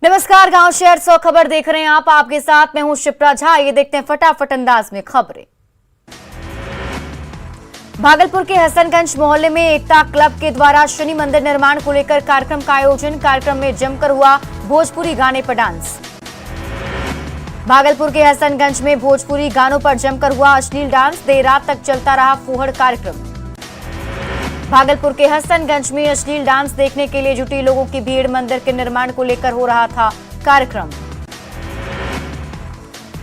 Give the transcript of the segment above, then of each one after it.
नमस्कार, गांव शहर 100 खबर देख रहे हैं आप। आपके साथ मैं हूं शिप्रा झा। ये देखते हैं फटाफट अंदाज में खबरें। भागलपुर के हसनगंज मोहल्ले में एकता क्लब के द्वारा शनि मंदिर निर्माण को लेकर कार्यक्रम का आयोजन। कार्यक्रम में जमकर हुआ भोजपुरी गाने पर डांस। भागलपुर के हसनगंज में भोजपुरी गानों पर जमकर हुआ अश्लील डांस। देर रात तक चलता रहा फूहड़ कार्यक्रम। भागलपुर के हसनगंज में अश्लील डांस देखने के लिए जुटी लोगों की भीड़। मंदिर के निर्माण को लेकर हो रहा था कार्यक्रम।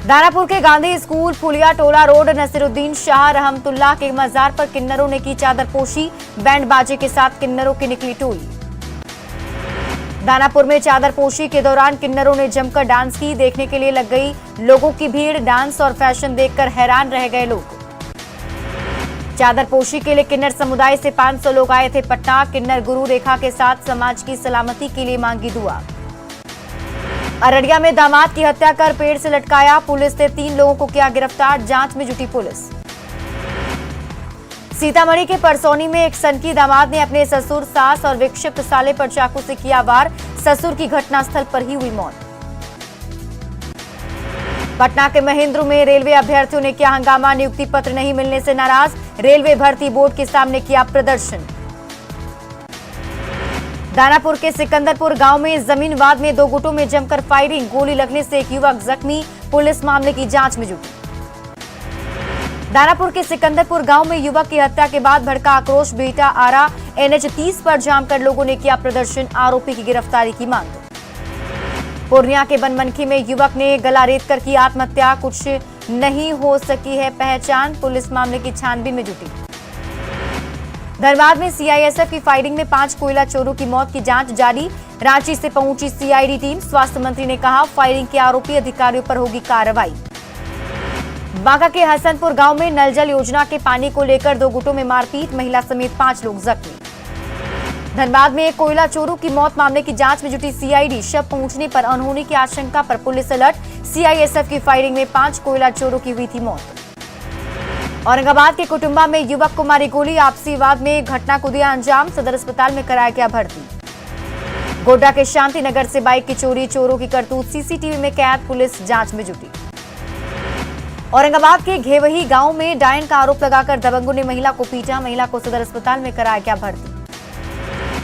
दानापुर के गांधी स्कूल फुलिया टोला रोड नसीरुद्दीन शाह रहमतुल्लाह के मजार पर किन्नरों ने की चादरपोशी। बैंड बाजे के साथ किन्नरों की निकली टोली। दानापुर में चादरपोशी के दौरान किन्नरों ने जमकर डांस की। देखने के लिए लग गई लोगों की भीड़। डांस और फैशन देखकर हैरान रह गए लोग। चादरपोशी के लिए किन्नर समुदाय से 500 लोग आए थे पटना। किन्नर गुरु रेखा के साथ समाज की सलामती के लिए मांगी दुआ। अररिया में दामाद की हत्या कर पेड़ से लटकाया। पुलिस ने 3 लोगों को किया गिरफ्तार। जांच में जुटी पुलिस। सीतामढ़ी के परसौनी में एक सनकी दामाद ने अपने ससुर, सास और विक्षिप्त साले पर चाकू से किया वार। ससुर की घटनास्थल पर ही हुई मौत। पटना के महेंद्र में रेलवे अभ्यर्थियों ने किया हंगामा। नियुक्ति पत्र नहीं मिलने से नाराज। रेलवे भर्ती बोर्ड के सामने किया प्रदर्शन। दानापुर के सिकंदरपुर गांव में जमीन विवाद में 2 गुटों में जमकर फायरिंग। गोली लगने से एक युवक जख्मी। पुलिस मामले की जांच में जुटी। दानापुर के सिकंदरपुर गांव में युवक की हत्या के बाद भड़का आक्रोश। बेटा आरा NH 30 पर जाम कर लोगों ने किया प्रदर्शन। आरोपी की गिरफ्तारी की मांग। पूर्णिया के बनमनखी में युवक ने गला रेत कर की आत्महत्या। कुछ नहीं हो सकी है पहचान। पुलिस मामले की छानबीन में जुटी। धनबाद में CISF की फायरिंग में 5 कोयला चोरों की मौत की जांच जारी। रांची से पहुंची CID टीम। स्वास्थ्य मंत्री ने कहा फायरिंग के आरोपी अधिकारियों पर होगी कार्रवाई। बांका के हसनपुर गांव में नल जल योजना के पानी को लेकर 2 गुटों में मारपीट। महिला समेत 5 लोग जख्मी। धनबाद में एक कोयला चोरों की मौत मामले की जांच में जुटी CID। शव पहुंचने पर अनहोनी की आशंका पर पुलिस अलर्ट। CISF की फायरिंग में 5 कोयला चोरों की हुई थी मौत। औरंगाबाद के कुटुंबा में युवक को मारी गोली। आपसी विवाद में घटना को दिया अंजाम। सदर अस्पताल में कराया गया भर्ती। गोड्डा के शांति नगर से बाइक की चोरी। चोरों की करतूत CCTV में कैद। पुलिस जांच में जुटी। औरंगाबाद के घेवही गांव में डायन का आरोप लगाकर दबंगों ने महिला को पीटा। महिला को सदर अस्पताल में कराया गया भर्ती।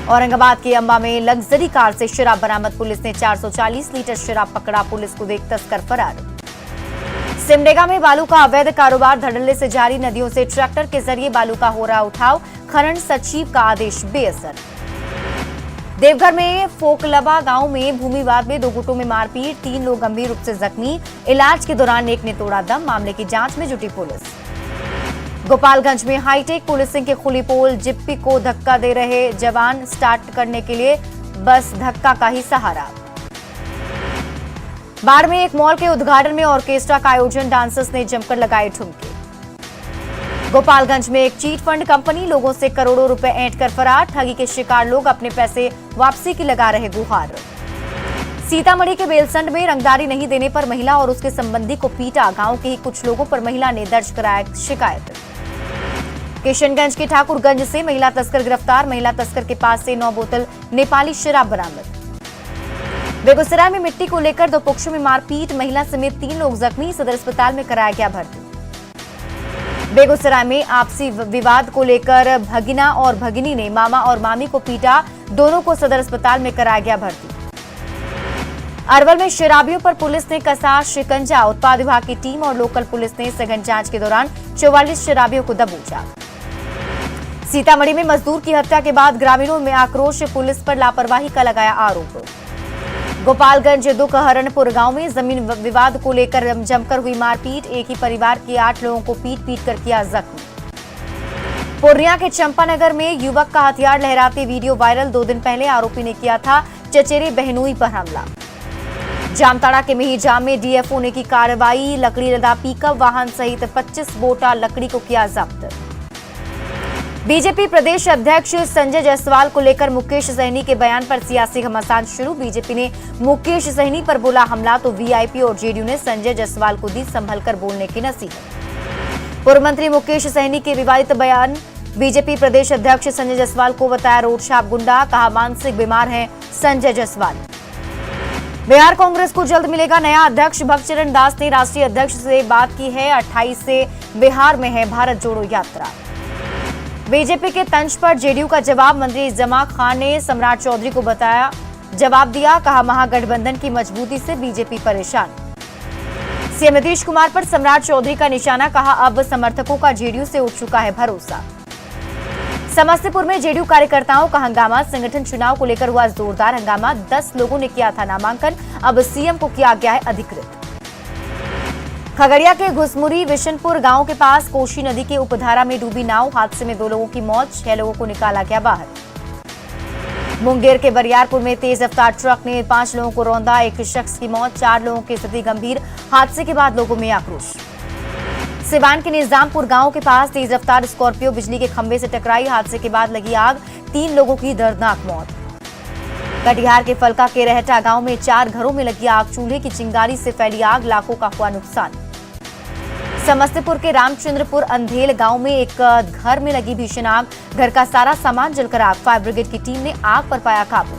औरंगाबाद के अंबा में लग्जरी कार से शराब बरामद। पुलिस ने 440 लीटर शराब पकड़ा। पुलिस को देख तस्कर फरार। सिमडेगा में बालू का अवैध कारोबार धड़ल्ले से जारी। नदियों से ट्रैक्टर के जरिए बालू का हो रहा उठाव। खनन सचिव का आदेश बेअसर। देवघर में फोकलबा गांव में भूमि विवाद में 2 गुटों में मारपीट। 3 लोग गंभीर रूप से जख्मी। इलाज के दौरान एक ने तोड़ा दम। मामले की जांच में जुटी पुलिस। गोपालगंज में हाईटेक पुलिसिंग के खुली पोल। जिप्पी को धक्का दे रहे जवान। स्टार्ट करने के लिए बस धक्का का ही सहारा। बाढ़ में एक मॉल के उद्घाटन में ऑर्केस्ट्रा का आयोजन। डांसर्स ने जमकर लगाए ठुमके। गोपालगंज में एक चीट फंड कंपनी लोगों से करोड़ों रुपए ऐंठ कर फरार। ठगी के शिकार लोग अपने पैसे वापसी की लगा रहे गुहार। सीतामढ़ी के बेलसंड में रंगदारी नहीं देने पर महिला और उसके संबंधी को पीटा। गांव के ही कुछ लोगों पर महिला ने दर्ज कराया शिकायत। किशनगंज के ठाकुरगंज से महिला तस्कर गिरफ्तार। महिला तस्कर के पास से 9 बोतल नेपाली शराब बरामद। बेगूसराय में मिट्टी को लेकर 2 पक्षों में मारपीट। महिला समेत 3 लोग जख्मी। सदर अस्पताल में कराया गया भर्ती। बेगूसराय में आपसी विवाद को लेकर भगिना और भगिनी ने मामा और मामी को पीटा। दोनों को सदर अस्पताल में कराया गया भर्ती। अरवल में शराबियों पर पुलिस ने कसा शिकंजा। उत्पाद विभाग की टीम और लोकल पुलिस ने सघन जांच के दौरान 44 शराबियों को दबोचा। सीतामढ़ी में मजदूर की हत्या के बाद ग्रामीणों में आक्रोश। पुलिस पर लापरवाही का लगाया आरोप। गोपालगंज दुखहरणपुर गांव में जमीन विवाद को लेकर जमकर हुई मारपीट। एक ही परिवार के 8 लोगों को पीट पीट कर किया जख्मी। पूर्णिया के चंपानगर में युवक का हथियार लहराते वीडियो वायरल। 2 दिन पहले आरोपी ने किया था चचेरे बहनोई पर हमला। जामताड़ा के मेहीजाम में DFO ने की कार्रवाई। लकड़ी लदा पिकअप वाहन सहित 25 बोटा लकड़ी को किया जब्त। बीजेपी प्रदेश अध्यक्ष संजय जायसवाल को लेकर मुकेश सहनी के बयान पर सियासी घमासान शुरू। बीजेपी ने मुकेश सहनी पर बोला हमला तो VIP और JDU ने संजय जायसवाल को दी संभलकर बोलने की नसीहत। पूर्व मंत्री मुकेश सहनी के विवादित बयान। बीजेपी प्रदेश अध्यक्ष संजय जायसवाल को बताया रोड छाप गुंडा। कहा मानसिक बीमार हैं संजय जायसवाल। बिहार कांग्रेस को जल्द मिलेगा नया अध्यक्ष। भक्तचरण दास ने राष्ट्रीय अध्यक्ष से बात की है। 28 से बिहार में है भारत जोड़ो यात्रा। बीजेपी के तंज पर जेडीयू का जवाब। मंत्री जमा खान ने सम्राट चौधरी को जवाब दिया। कहा, महागठबंधन की मजबूती से बीजेपी परेशान। सीएम नीतीश कुमार पर सम्राट चौधरी का निशाना। कहा, अब समर्थकों का जेडीयू से उठ चुका है भरोसा। समस्तीपुर में जेडीयू कार्यकर्ताओं का हंगामा। संगठन चुनाव को लेकर हुआ जोरदार हंगामा। 10 लोगों ने किया था नामांकन। अब सीएम को किया गया है अधिकृत। खगड़िया के घुसमुरी विशनपुर गांव के पास कोसी नदी के उपधारा में डूबी नाव। हादसे में 2 लोगों की मौत, 6 लोगों को निकाला गया बाहर। मुंगेर के बरियारपुर में तेज रफ्तार ट्रक ने 5 लोगों को रौंदा। 1 शख्स की मौत, 4 लोगों की स्थिति गंभीर। हादसे के बाद लोगों में आक्रोश। सिवान के निजामपुर गांव के पास तेज रफ्तार स्कॉर्पियो बिजली के खंभे से टकराई। हादसे के बाद लगी आग, 3 लोगों की दर्दनाक मौत। कटिहार के फलका के रहटा गांव में 4 घरों में लगी आग। चूल्हे की चिंगारी से फैली आग, लाखों का हुआ नुकसान। समस्तीपुर के रामचंद्रपुर अंधेल गांव में एक घर में लगी भीषण आग। घर का सारा सामान जलकर आग। फायर ब्रिगेड की टीम ने आग पर पाया काबू।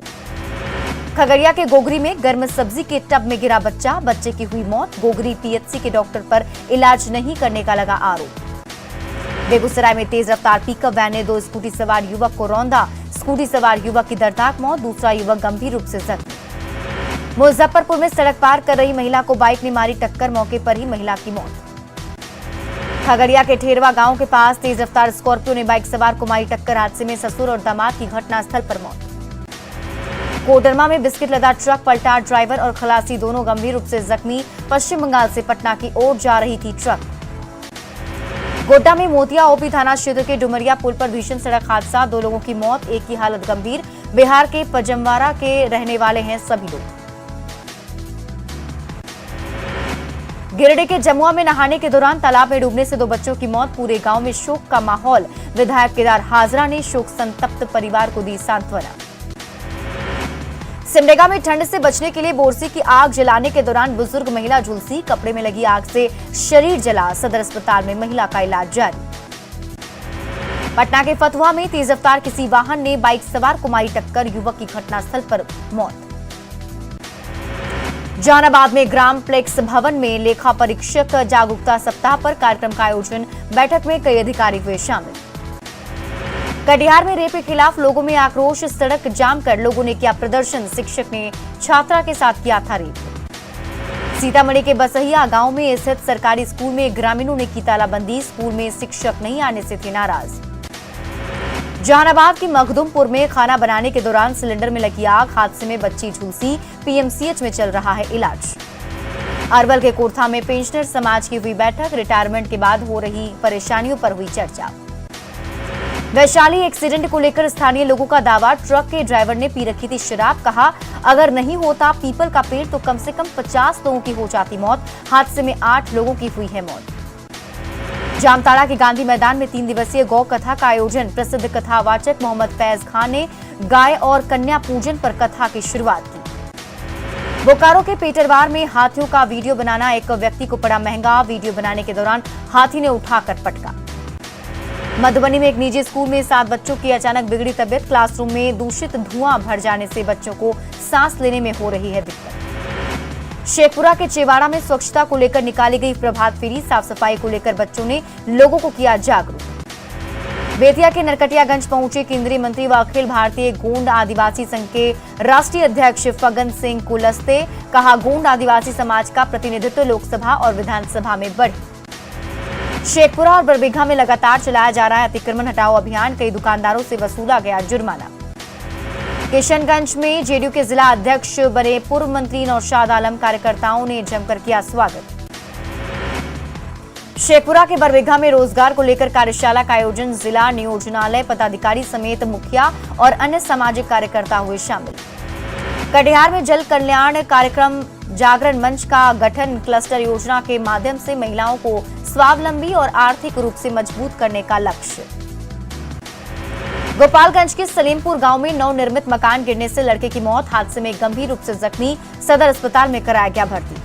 खगड़िया के गोगरी में गर्म सब्जी के टब में गिरा बच्चा, बच्चे की हुई मौत। गोगरी पीएचसी के डॉक्टर पर इलाज नहीं करने का लगा आरोप। बेगूसराय में तेज रफ्तार पिकअप वैन ने 2 स्कूटी सवार युवक को रौंदा। स्कूटी सवार युवक की दर्दनाक मौत, दूसरा युवक गंभीर रूप से जख्मी। मुजफ्फरपुर में सड़क पार कर रही महिला को बाइक ने मारी टक्कर, मौके पर ही महिला की मौत। खगड़िया के ठेरवा गांव के पास तेज रफ्तार स्कॉर्पियो ने बाइक सवार को मारी टक्कर। हादसे में ससुर और दामाद की घटनास्थल पर मौत। कोडरमा में बिस्किट लदा ट्रक पलटा, ड्राइवर और खलासी दोनों गंभीर रूप से जख्मी। पश्चिम बंगाल से पटना की ओर जा रही थी ट्रक। गोड्डा में मोतिया ओपी थाना क्षेत्र के डुमरिया पुल पर भीषण सड़क हादसा, 2 लोगों की मौत, एक की हालत गंभीर। बिहार के पजमवाड़ा के रहने वाले हैं सभी लोग। गिरिडीह के जमुआ में नहाने के दौरान तालाब में डूबने से 2 बच्चों की मौत। पूरे गांव में शोक का माहौल। विधायक केदार हाजरा ने शोक संतप्त परिवार को दी सांत्वना। सिमडेगा में ठंड से बचने के लिए बोरसी की आग जलाने के दौरान बुजुर्ग महिला झुलसी। कपड़े में लगी आग से शरीर जला। सदर अस्पताल में महिला का इलाज जारी। पटना के फतुहा में तेज रफ्तार किसी वाहन ने बाइक सवार को मारी टक्कर, युवक की घटनास्थल पर मौत। जहानाबाद में ग्राम प्लेक्स भवन में लेखा परीक्षक जागरूकता सप्ताह पर कार्यक्रम का आयोजन। बैठक में कई अधिकारी हुए शामिल। कटिहार में रेप के खिलाफ लोगों में आक्रोश। सड़क जाम कर लोगों ने किया प्रदर्शन। शिक्षक ने छात्रा के साथ किया था रेप। सीतामढ़ी के बसहिया गांव में स्थित सरकारी स्कूल में ग्रामीणों ने की तालाबंदी। स्कूल में शिक्षक नहीं आने से थे नाराज। जहानाबाद के मखदुमपुर में खाना बनाने के दौरान सिलेंडर में लगी आग। हादसे में बच्ची झुलसी। पीएमसीएच में चल रहा है इलाज। अरवल के कोरथा में पेंशनर समाज की हुई बैठक। रिटायरमेंट के बाद हो रही परेशानियों पर हुई चर्चा। वैशाली एक्सीडेंट को लेकर स्थानीय लोगों का दावा। ट्रक के ड्राइवर ने पी रखी थी शराब। कहा, अगर नहीं होता पीपल का पेड़ तो कम से कम 50 लोगों की हो जाती मौत। हादसे में 8 लोगों की हुई है मौत। जामताड़ा के गांधी मैदान में 3 दिवसीय गौ कथा का आयोजन। प्रसिद्ध कथावाचक मोहम्मद फैज खान ने गाय और कन्या पूजन पर कथा की शुरुआत की। बोकारो के पेटरवार में हाथियों का वीडियो बनाना एक व्यक्ति को पड़ा महंगा। वीडियो बनाने के दौरान हाथी ने उठाकर पटका। मधुबनी में एक निजी स्कूल में 7 बच्चों की अचानक बिगड़ी तबियत। क्लासरूम में दूषित धुआं भर जाने से बच्चों को सांस लेने में हो रही है दिक्कत। शेखपुरा के चेवाड़ा में स्वच्छता को लेकर निकाली गई प्रभात फेरी। साफ सफाई को लेकर बच्चों ने लोगों को किया जागरूक। बेतिया के नरकटियागंज पहुंचे केंद्रीय मंत्री व अखिल भारतीय गोंड आदिवासी संघ के राष्ट्रीय अध्यक्ष फग्गन सिंह कुलस्ते। कहा, गोंड आदिवासी समाज का प्रतिनिधित्व लोकसभा और विधानसभा में बढ़े। शेखपुरा और बरबीघा में लगातार चलाया जा रहा है अतिक्रमण हटाओ अभियान। कई दुकानदारों से वसूला गया जुर्माना। किशनगंज में जेडीयू के जिला अध्यक्ष बने पूर्व मंत्री नौशाद आलम। कार्यकर्ताओं ने जमकर किया स्वागत। शेखपुरा के बरबीघा में रोजगार को लेकर कार्यशाला का आयोजन। जिला नियोजनालय पदाधिकारी समेत मुखिया और अन्य सामाजिक कार्यकर्ता हुए शामिल। कटिहार में जल कल्याण कार्यक्रम जागरण मंच का गठन। क्लस्टर योजना के माध्यम से महिलाओं को स्वावलंबी और आर्थिक रूप से मजबूत करने का लक्ष्य। गोपालगंज के सलीमपुर गांव में नवनिर्मित मकान गिरने से लड़के की मौत। हादसे में गंभीर रूप से जख्मी। सदर अस्पताल में कराया गया भर्ती।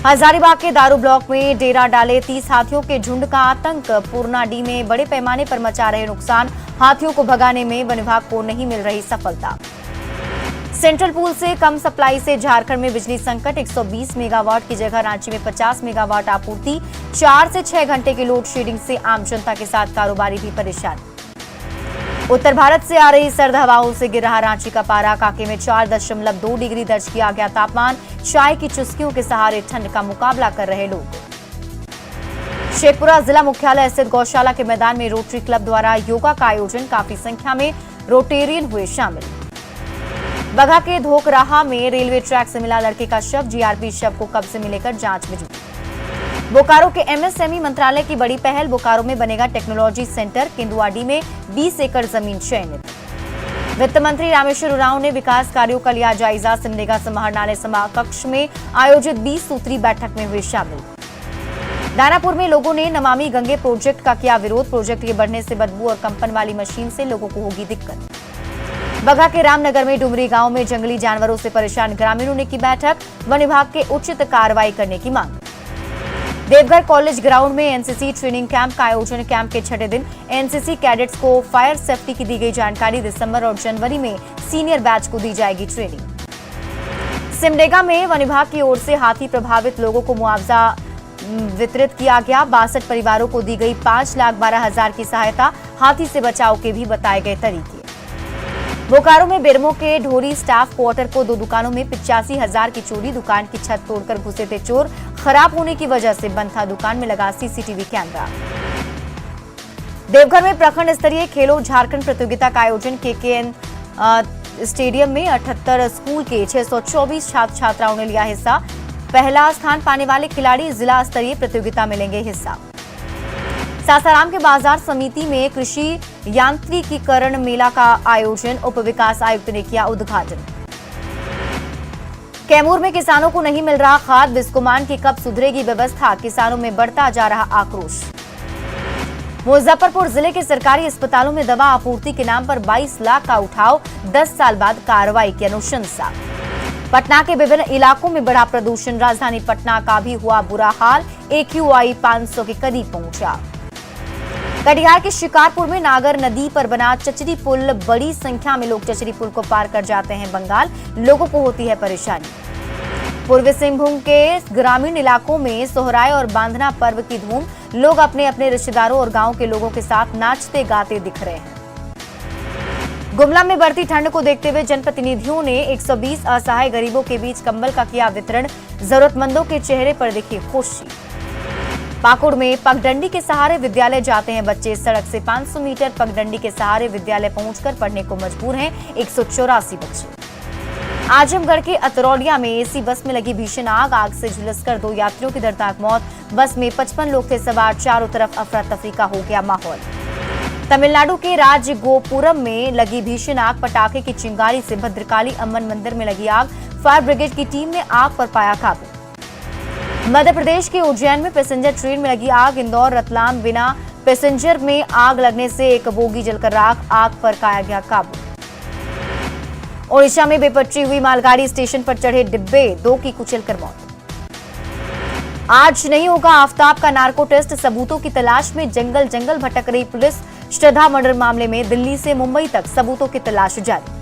हजारीबाग के दारू ब्लॉक में डेरा डाले 30 हाथियों के झुंड का आतंक। पूर्णाडी में बड़े पैमाने पर मचा रहे नुकसान। हाथियों को भगाने में वन विभाग को नहीं मिल रही सफलता। सेंट्रल पूल से कम सप्लाई से झारखंड में बिजली संकट। 120 मेगावाट की जगह रांची में 50 मेगावाट आपूर्ति। 4 से 6 घंटे की लोड शेडिंग से आम जनता के साथ कारोबारी भी परेशान। उत्तर भारत से आ रही सर्द हवाओं से गिर रहा रांची का पारा। कांके में 4.2 डिग्री दर्ज किया गया तापमान। चाय की चुस्कियों के सहारे ठंड का मुकाबला कर रहे लोग। शेखपुरा जिला मुख्यालय स्थित गौशाला के मैदान में रोटरी क्लब द्वारा योगा का आयोजन। काफी संख्या में रोटेरियन हुए शामिल। बगहा के धोकराहा में रेलवे ट्रैक से मिला लड़के का शव। जीआरपी शव को कब्जे में लेकर जांच में जुटी। बोकारो के एमएसएमई मंत्रालय की बड़ी पहल। बोकारो में बनेगा टेक्नोलॉजी सेंटर। केंदुआडी में 20 एकड़ जमीन चयनित। वित्त मंत्री रामेश्वर उरांव ने विकास कार्यों का लिया जायजा। सिमडेगा समाहरणालय सभाकक्ष में आयोजित 20 सूत्री बैठक में हुए शामिल। दानापुर में लोगों ने नमामि गंगे प्रोजेक्ट का किया विरोध। प्रोजेक्ट के बढ़ने से बदबू और कंपन वाली मशीन से लोगों को होगी दिक्कत। बगहा के रामनगर में डुमरी गांव में जंगली जानवरों से परेशान ग्रामीणों ने की बैठक। वन विभाग के उचित कार्रवाई करने की मांग। देवघर कॉलेज ग्राउंड में एनसीसी ट्रेनिंग कैंप का आयोजन। कैंप के 6ठे दिन एनसीसी कैडेट्स को फायर सेफ्टी की दी गई जानकारी। दिसंबर और जनवरी में सीनियर बैच को दी जाएगी ट्रेनिंग। सिमडेगा में वन विभाग की ओर से हाथी प्रभावित लोगों को मुआवजा वितरित किया गया। 62 परिवारों को दी गई 5,12,000 की सहायता। हाथी से बचाव के भी बताए गए तरीके। बोकारो में बेरमो के ढोरी स्टाफ क्वार्टर को 2 दुकानों में 85,000 की चोरी। दुकान की छत तोड़कर घुसे थे चोर। खराब होने की वजह से बंद था दुकान में लगा सीसीटीवी कैमरा। देवघर में प्रखंड स्तरीय खेलो झारखंड प्रतियोगिता का आयोजन। केकेएन स्टेडियम में 78 स्कूल के 624 छात्र छात्राओं ने लिया हिस्सा। पहला स्थान पाने वाले खिलाड़ी जिला स्तरीय प्रतियोगिता में लेंगे हिस्सा। सासाराम के बाजार समिति में कृषि यांत्रिकीकरण मेला का आयोजन। उप विकास आयुक्त ने किया उद्घाटन। कैमूर में किसानों को नहीं मिल रहा खाद। बिस्कोमान की कब सुधरेगी व्यवस्था। किसानों में बढ़ता जा रहा आक्रोश। मुजफ्फरपुर जिले के सरकारी अस्पतालों में दवा आपूर्ति के नाम पर 22 लाख का उठाव। 10 साल बाद कार्रवाई की अनुशंसा। पटना के विभिन्न इलाकों में बढ़ा प्रदूषण। राजधानी पटना का भी हुआ बुरा हाल। AQI 500 के करीब पहुंचा। कटिहार के शिकारपुर में नागर नदी पर बना चचरी पुल। बड़ी संख्या में लोग चचरी पुल को पार कर जाते हैं बंगाल। लोगों को होती है परेशानी। पूर्वी सिंहभूम के ग्रामीण इलाकों में सोहराय और बांधना पर्व की धूम। लोग अपने अपने रिश्तेदारों और गांव के लोगों के साथ नाचते गाते दिख रहे हैं। गुमला में बढ़ती ठंड को देखते हुए जनप्रतिनिधियों ने 120 असहाय गरीबों के बीच कंबल का किया वितरण। जरूरतमंदों के चेहरे पर दिखी खुशी। पाकुड़ में पगडंडी के सहारे विद्यालय जाते हैं बच्चे। सड़क से 500 मीटर पगडंडी के सहारे विद्यालय पहुंचकर पढ़ने को मजबूर हैं 184 बच्चे। आजमगढ़ के अतरौलिया में एसी बस में लगी भीषण आग। आग से झुलसकर 2 यात्रियों की दर्दनाक मौत। बस में 55 लोग थे सवार। चारों तरफ अफरा तफरी का हो गया माहौल। तमिलनाडु के राजगोपुरम में लगी भीषण आग। पटाखे की चिंगारी से भद्रकाली अम्मन मंदिर में लगी आग। फायर ब्रिगेड की टीम ने आग पर पाया काबू। मध्य प्रदेश के उज्जैन में पैसेंजर ट्रेन में लगी आग। इंदौर रतलाम बिना पैसेंजर में आग लगने से एक बोगी जलकर राख। आग पर पाया गया काबू। ओडिशा में बेपटरी हुई मालगाड़ी। स्टेशन पर चढ़े डिब्बे। 2 की कुचलकर मौत। आज नहीं होगा आफताब का नार्को टेस्ट। सबूतों की तलाश में जंगल जंगल भटक रही पुलिस। श्रद्धा मर्डर मामले में दिल्ली से मुंबई तक सबूतों की तलाश जारी।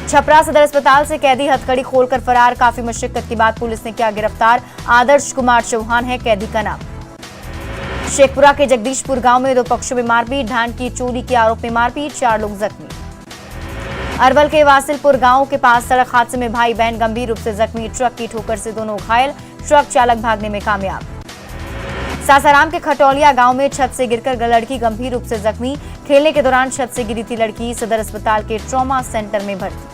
छपरा सदर अस्पताल से कैदी हथकड़ी खोलकर फरार। काफी मशक्कत के बाद पुलिस ने किया गिरफ्तार। आदर्श कुमार चौहान है कैदी का नाम। शेखपुरा के जगदीशपुर गांव में 2 पक्षों में मारपीट। धान की चोरी के आरोप में मारपीट। 4 लोग जख्मी। अरवल के वासिलपुर गांव के पास सड़क हादसे में भाई बहन गंभीर रूप से जख्मी। ट्रक की ठोकर से दोनों घायल। ट्रक चालक भागने में कामयाब। सासाराम के खटौलिया गांव में छत से गिरकर लड़की गंभीर रूप से जख्मी। खेलने के दौरान छत से गिरी थी लड़की। सदर अस्पताल के ट्रॉमा सेंटर में भर्ती।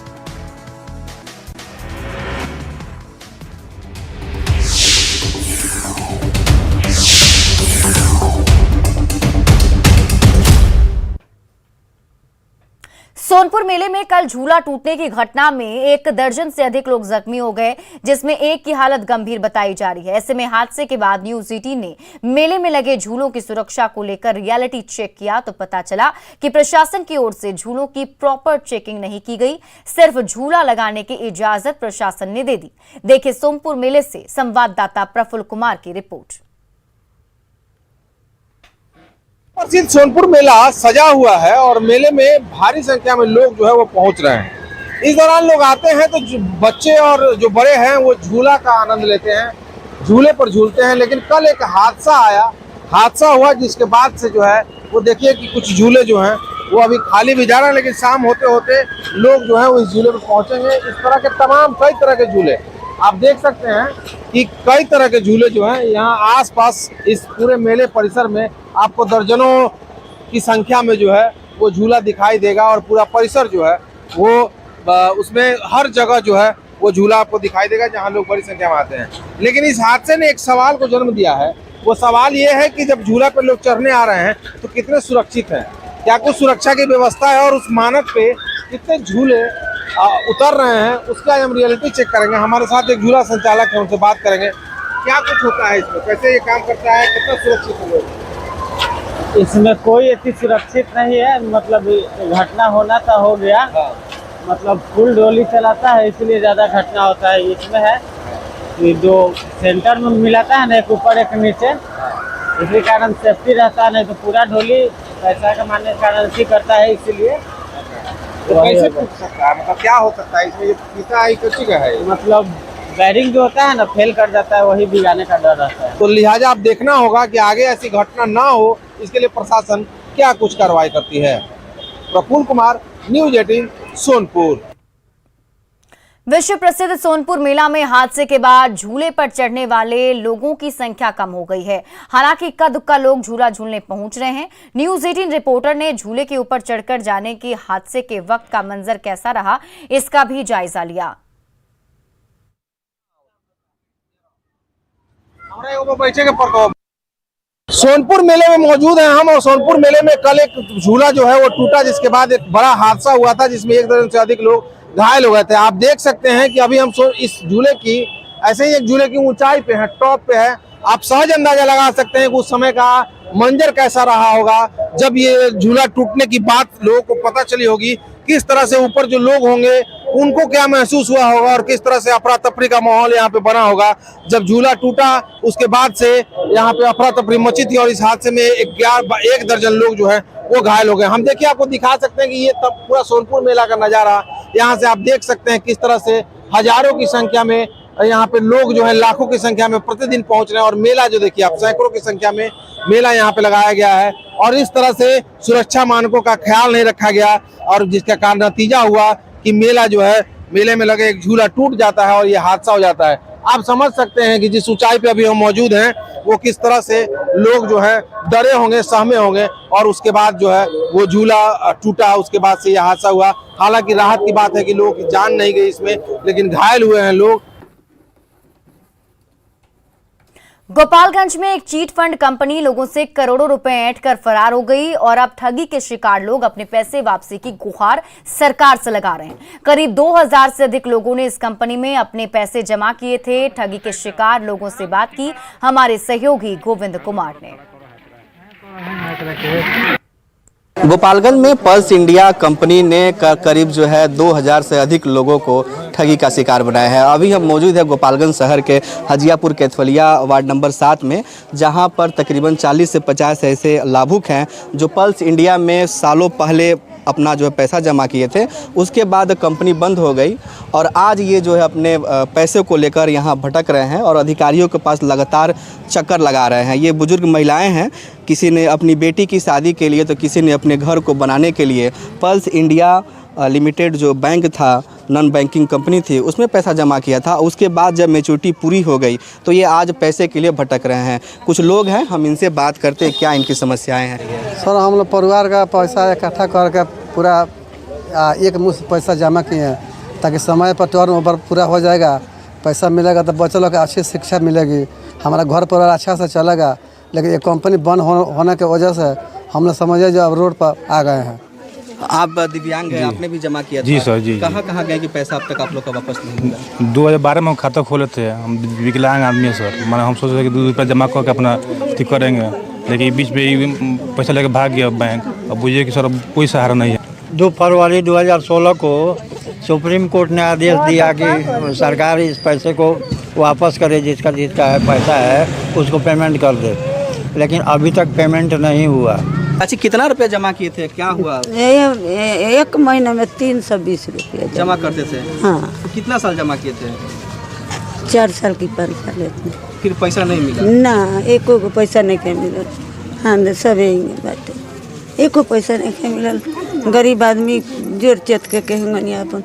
सोनपुर मेले में कल झूला टूटने की घटना में 1 दर्जन से अधिक लोग जख्मी हो गए, जिसमें एक की हालत गंभीर बताई जा रही है। ऐसे में हादसे के बाद न्यूज 18 ने मेले में लगे झूलों की सुरक्षा को लेकर रियलिटी चेक किया तो पता चला कि प्रशासन की ओर से झूलों की प्रॉपर चेकिंग नहीं की गई। सिर्फ झूला लगाने की इजाजत प्रशासन ने दे दी। देखिए सोनपुर मेले से संवाददाता प्रफुल्ल कुमार की रिपोर्ट। प्रसिद्ध सोनपुर मेला सजा हुआ है और मेले में भारी संख्या में लोग जो है वो पहुंच रहे हैं। इस दौरान लोग आते हैं तो बच्चे और जो बड़े हैं वो झूला का आनंद लेते हैं, झूले पर झूलते हैं। लेकिन कल एक हादसा हुआ जिसके बाद से जो है वो देखिए कि कुछ झूले जो हैं वो अभी खाली भी जा रहे हैं, लेकिन शाम होते होते लोग जो है वो इस झूले पर पहुंचेंगे। इस तरह के तमाम कई तरह के झूले आप देख सकते हैं कि कई तरह के झूले जो हैं यहाँ आसपास इस पूरे मेले परिसर में आपको दर्जनों की संख्या में जो है वो झूला दिखाई देगा और पूरा परिसर जो है वो उसमें हर जगह जो है वो झूला आपको दिखाई देगा जहाँ लोग बड़ी संख्या में आते हैं। लेकिन इस हादसे ने एक सवाल को जन्म दिया है। वो सवाल ये है कि जब झूला पर लोग चढ़ने आ रहे हैं तो कितने सुरक्षित हैं, क्या कुछ सुरक्षा की व्यवस्था है और उस मानक पे कितने झूले उतर रहे हैं, उसका हम रियलिटी चेक करेंगे। हमारे साथ एक झूला संचालक है, उनसे बात करेंगे क्या कुछ होता है इसमें, कैसे ये काम करता है, कितना सुरक्षित है लोग। इसमें कोई इतनी सुरक्षित नहीं है, मतलब घटना होना तो हो गया। मतलब फुल डोली चलाता है इसलिए ज़्यादा घटना होता है। इसमें है कि जो सेंटर में मिलाता है ना, एक ऊपर एक नीचे, इसी कारण सेफ्टी रहता है। नहीं तो पूरा डोली पैसा कमाने का कारण करता है, इसीलिए तो कैसे पूछ सकता है, मतलब क्या हो सकता है इसमें, ये पीता है किसी का है, मतलब बैरिंग जो होता है ना फेल कर जाता है, वही बिगाने का डर रहता है। तो लिहाजा आप देखना होगा कि आगे ऐसी घटना ना हो, इसके लिए प्रशासन क्या कुछ कार्रवाई करती है। प्रफुल्ल कुमार, न्यूज़ 18 सोनपुर। विश्व प्रसिद्ध सोनपुर मेला में हादसे के बाद झूले पर चढ़ने वाले लोगों की संख्या कम हो गई है। हालांकि इक्का दुक्का लोग झूला झूलने पहुंच रहे हैं। न्यूज़ 18 रिपोर्टर ने झूले के ऊपर चढ़कर जाने की हादसे के वक्त का मंजर कैसा रहा, इसका भी जायजा लिया। सोनपुर मेले में मौजूद हैं हम, और सोनपुर मेले में कल एक झूला जो है वो टूटा, जिसके बाद एक बड़ा हादसा हुआ था जिसमें एक दर्जन से अधिक लोग घायल हो गए थे। आप देख सकते हैं कि अभी हम इस झूले की ऐसे ही एक झूले की ऊंचाई पे है, टॉप पे है। आप सहज अंदाजा लगा सकते हैं कि उस समय का मंजर कैसा रहा होगा जब ये झूला टूटने की बात लोगों को पता चली होगी। किस तरह से ऊपर जो लोग होंगे उनको क्या महसूस हुआ होगा और किस तरह से अफरा तफरी का माहौल यहाँ पे बना होगा। जब झूला टूटा उसके बाद से यहाँ पे अफरा तफरी मची थी और इस हादसे में एक दर्जन लोग जो है वो घायल हो गए। हम देखिए आपको दिखा सकते हैं कि ये तब पूरा सोनपुर मेला का नजारा यहाँ से आप देख सकते हैं किस तरह से हजारों की संख्या में यहाँ पे लोग जो है लाखों की संख्या में प्रतिदिन पहुंच रहे हैं। और मेला जो देखिए आप सैकड़ों की संख्या में मेला यहाँ पे लगाया गया है और इस तरह से सुरक्षा मानकों का ख्याल नहीं रखा गया और जिसका कारण नतीजा हुआ कि मेला जो है, मेले में लगे एक झूला टूट जाता है और ये हादसा हो जाता है। आप समझ सकते हैं कि जिस ऊंचाई पे अभी हम मौजूद हैं वो किस तरह से लोग जो है डरे होंगे, सहमे होंगे और उसके बाद जो है वो झूला टूटा, उसके बाद से यह हादसा हुआ। हालांकि राहत की बात है कि लोगों की जान नहीं गई इसमें, लेकिन घायल हुए हैं लोग। गोपालगंज में एक चीट फंड कंपनी लोगों से करोड़ों रुपए ऐंठ कर फरार हो गई और अब ठगी के शिकार लोग अपने पैसे वापसी की गुहार सरकार से लगा रहे हैं। करीब 2000 से अधिक लोगों ने इस कंपनी में अपने पैसे जमा किए थे। ठगी के शिकार लोगों से बात की हमारे सहयोगी गोविंद कुमार ने। गोपालगंज में पल्स इंडिया कंपनी ने करीब जो है 2000 से अधिक लोगों को ठगी का शिकार बनाया है। अभी हम मौजूद है गोपालगंज शहर के हजियापुर केथवलिया वार्ड नंबर 7 में, जहां पर तकरीबन 40 से 50 ऐसे लाभुक हैं जो पल्स इंडिया में सालों पहले अपना जो है पैसा जमा किए थे। उसके बाद कंपनी बंद हो गई और आज ये जो है अपने पैसे को लेकर यहाँ भटक रहे हैं और अधिकारियों के पास लगातार चक्कर लगा रहे हैं। ये बुजुर्ग महिलाएं हैं, किसी ने अपनी बेटी की शादी के लिए तो किसी ने अपने घर को बनाने के लिए पल्स इंडिया लिमिटेड जो बैंक था, नॉन बैंकिंग कंपनी थी, उसमें पैसा जमा किया था। उसके बाद जब मैच्योरिटी पूरी हो गई तो ये आज पैसे के लिए भटक रहे हैं। कुछ लोग हैं, हम इनसे बात करते हैं क्या इनकी समस्याएं हैं। सर, हम लोग परिवार का पैसा इकट्ठा करके पूरा एक मुश्त पैसा जमा किए हैं ताकि समय पर टर्न ओवर पूरा हो जाएगा, पैसा मिलेगा तो बच्चों लोग को अच्छी शिक्षा मिलेगी, हमारा घर परिवार अच्छा से चलेगा। लेकिन ये कंपनी बंद होने की वजह से हम लोग समझे जो अब रोड पर आ गए हैं। आप दिव्यांग हैं, आपने भी जमा किया था? जी सर, जी। कहाँ गए कि पैसा अब तक आप लोग का वापस नहीं मिला? 2012 में हम खाता खोले थे। हम विकलांग आदमी है सर, मैंने हम सोचे थे कि 2 रुपया जमा करके अपना ठीक करेंगे, लेकिन बीच में पैसा लेकर भाग गया बैंक। अब बुझिए कि सर अब कोई सहारा नहीं है। 2 फरवरी 2016 को सुप्रीम कोर्ट ने आदेश दिया कि सरकार इस पैसे को वापस करे, जिसका पैसा है उसको पेमेंट कर दे, लेकिन अभी तक पेमेंट नहीं हुआ। अच्छा, कितना रुपया जमा किए थे, क्या हुआ? एक महीने में 320 रुपया जमा करते थे? हाँ। कितना साल जमा किए थे? 4 साल की परीक्षा लेते हैं। फिर पैसा नहीं मिला? ना, एको को पैसा नहीं के मिलल। हाँ, सब यही बात है, एको पैसा नहीं के मिलल। गरीब आदमी जोर चेत के कहेंगे अपन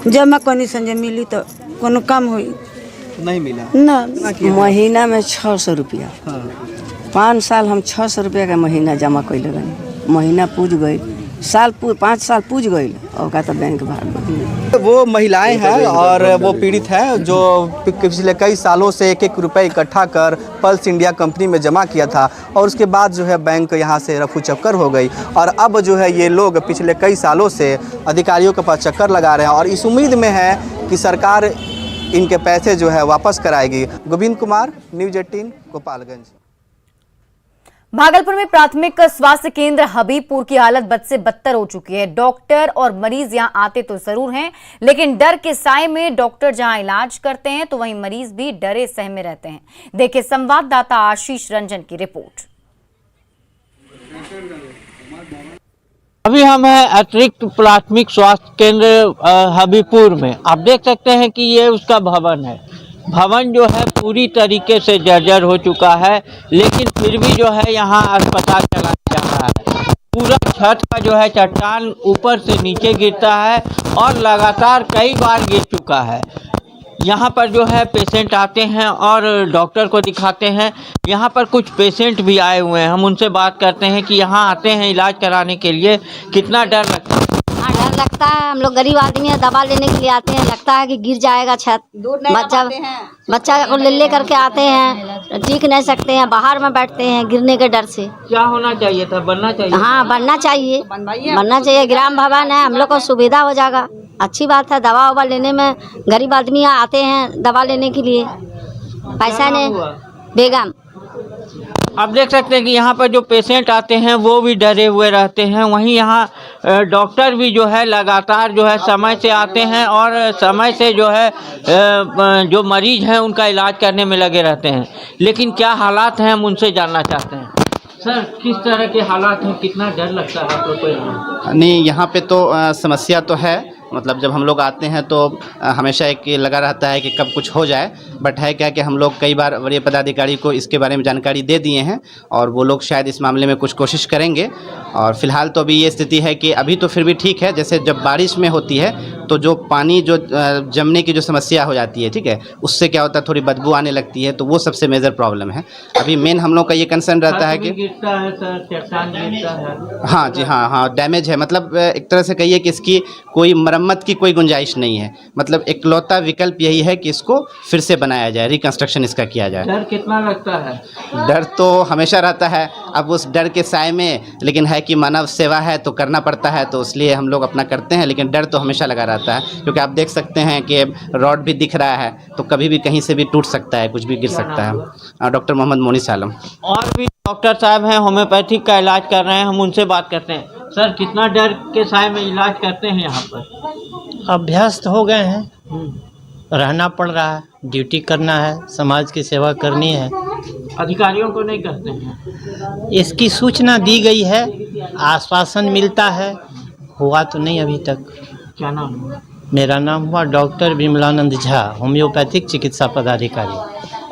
जमा करनी संजय मिली तो कोनो काम हुई नहीं मिला ना। महीना में 600 रुपया। हाँ। 5 साल हम 600 रुपया का महीना जमा कैले रही। महीना पूज गई, 5 साल पूज गई और का तो बैंक भाग गई। वो महिलाएं हैं और वो पीड़ित हैं जो पिछले कई सालों से 1-1 रुपये इकट्ठा कर पल्स इंडिया कंपनी में जमा किया था और उसके बाद जो है बैंक यहाँ से रफू चक्कर हो गई और अब जो है ये लोग पिछले कई सालों से अधिकारियों के पास चक्कर लगा रहे हैं और इस उम्मीद में है कि सरकार इनके पैसे जो है वापस कराएगी। गोविंद कुमार, न्यूज़ 18, गोपालगंज। भागलपुर में प्राथमिक स्वास्थ्य केंद्र हबीबपुर की हालत बद से बदतर हो चुकी है। डॉक्टर और मरीज यहां आते तो जरूर हैं, लेकिन डर के साए में डॉक्टर जहां इलाज करते हैं तो वहीं मरीज भी डरे सहमे रहते हैं। देखिए संवाददाता आशीष रंजन की रिपोर्ट। अभी हम हैं अतिरिक्त प्राथमिक स्वास्थ्य केंद्र हबीबपुर में। आप देख सकते हैं कि ये उसका भवन है। भवन जो है पूरी तरीके से जर्जर हो चुका है, लेकिन फिर भी जो है यहाँ अस्पताल चलाया जा रहा है। पूरा छत का जो है चट्टान ऊपर से नीचे गिरता है और लगातार कई बार गिर चुका है। यहाँ पर जो है पेशेंट आते हैं और डॉक्टर को दिखाते हैं। यहाँ पर कुछ पेशेंट भी आए हुए हैं, हम उनसे बात करते हैं कि यहाँ आते हैं इलाज कराने के लिए, कितना डर लगता है? हाँ, डर लगता है। हम लोग गरीब आदमी है, दवा लेने के लिए आते हैं, लगता है कि गिर जाएगा छत। बच्चा को ले करके आते हैं, चीख नहीं सकते हैं, बाहर में बैठते हैं गिरने के डर से। क्या होना चाहिए था, बनना चाहिए? हाँ, बनना चाहिए। ग्राम भवन है, हम लोग को सुविधा हो जाएगा, अच्छी बात है। दवा ववा लेने में गरीब आदमी आते हैं दवा लेने के लिए, पैसा नहीं। बेगम, आप देख सकते हैं कि यहाँ पर जो पेशेंट आते हैं वो भी डरे हुए रहते हैं। वहीं यहाँ डॉक्टर भी जो है लगातार जो है समय से आते हैं और समय से जो है जो मरीज हैं उनका इलाज करने में लगे रहते हैं। लेकिन क्या हालात हैं हम उनसे जानना चाहते हैं। सर, किस तरह के हालात हैं, कितना डर लगता है आपको? नहीं, यहाँ पे तो समस्या तो है। मतलब जब हम लोग आते हैं तो हमेशा एक लगा रहता है कि कब कुछ हो जाए, बट है क्या कि हम लोग कई बार वरीय पदाधिकारी को इसके बारे में जानकारी दे दिए हैं और वो लोग शायद इस मामले में कुछ कोशिश करेंगे। और फिलहाल तो अभी ये स्थिति है कि अभी तो फिर भी ठीक है। जैसे जब बारिश में होती है तो जो पानी जो जमने की जो समस्या हो जाती है, ठीक है, उससे क्या होता है थोड़ी बदबू आने लगती है, तो वो सबसे मेजर प्रॉब्लम है। अभी मेन हम लोग का ये कंसर्न रहता है कि गिरता है सर, चट्टान गिरता है। हाँ जी, हाँ, डैमेज है। मतलब एक तरह से कहिए कि इसकी कोई मरम्मत की कोई गुंजाइश नहीं है। मतलब इकलौता विकल्प यही है कि इसको फिर से बनाया जाए, रिकंस्ट्रक्शन इसका किया जाए। डर कितना लगता है? डर तो हमेशा रहता है। अब उस डर के साए में लेकिन है कि मानव सेवा है तो करना पड़ता है, तो इसलिए हम लोग अपना करते हैं, लेकिन डर तो हमेशा लगा रहता है। क्योंकि आप देख सकते हैं कि रॉड भी दिख रहा है, तो कभी भी कहीं से भी टूट सकता है, कुछ भी गिर सकता है। डॉक्टर मोहम्मद मोनिस आलम। और भी डॉक्टर साहब हैं, होम्योपैथिक का इलाज कर रहे हैं, हम उनसे बात करते हैं। सर, कितना डर के साए में इलाज करते हैं यहाँ पर? अभ्यस्त हो गए हैं, रहना पड़ रहा है, ड्यूटी करना है, समाज की सेवा करनी है। अधिकारियों को नहीं करते हैं? इसकी सूचना दी गई है, आश्वासन मिलता है, हुआ तो नहीं अभी तक। क्या नाम हुआ? मेरा नाम हुआ डॉक्टर विमलानंद झा, होम्योपैथिक चिकित्सा पदाधिकारी।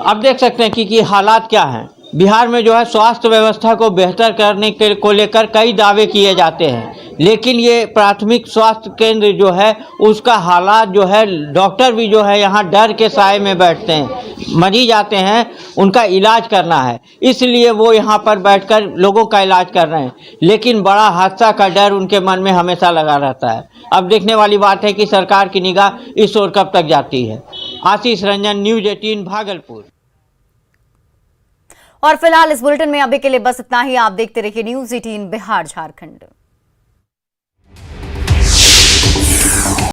आप देख सकते हैं कि हालात क्या हैं। बिहार में जो है स्वास्थ्य व्यवस्था को बेहतर करने के को लेकर कई दावे किए जाते हैं, लेकिन ये प्राथमिक स्वास्थ्य केंद्र जो है उसका हालात जो है, डॉक्टर भी जो है यहाँ डर के साए में बैठते हैं। मरीज आते हैं, उनका इलाज करना है, इसलिए वो यहाँ पर बैठकर लोगों का इलाज कर रहे हैं, लेकिन बड़ा हादसा का डर उनके मन में हमेशा लगा रहता है। अब देखने वाली बात है कि सरकार की निगाह इस ओर कब तक जाती है। आशीष रंजन, न्यूज़ 18, भागलपुर। और फिलहाल इस बुलेटिन में अभी के लिए बस इतना ही। आप देखते रहिए न्यूज़ 18 बिहार झारखंड।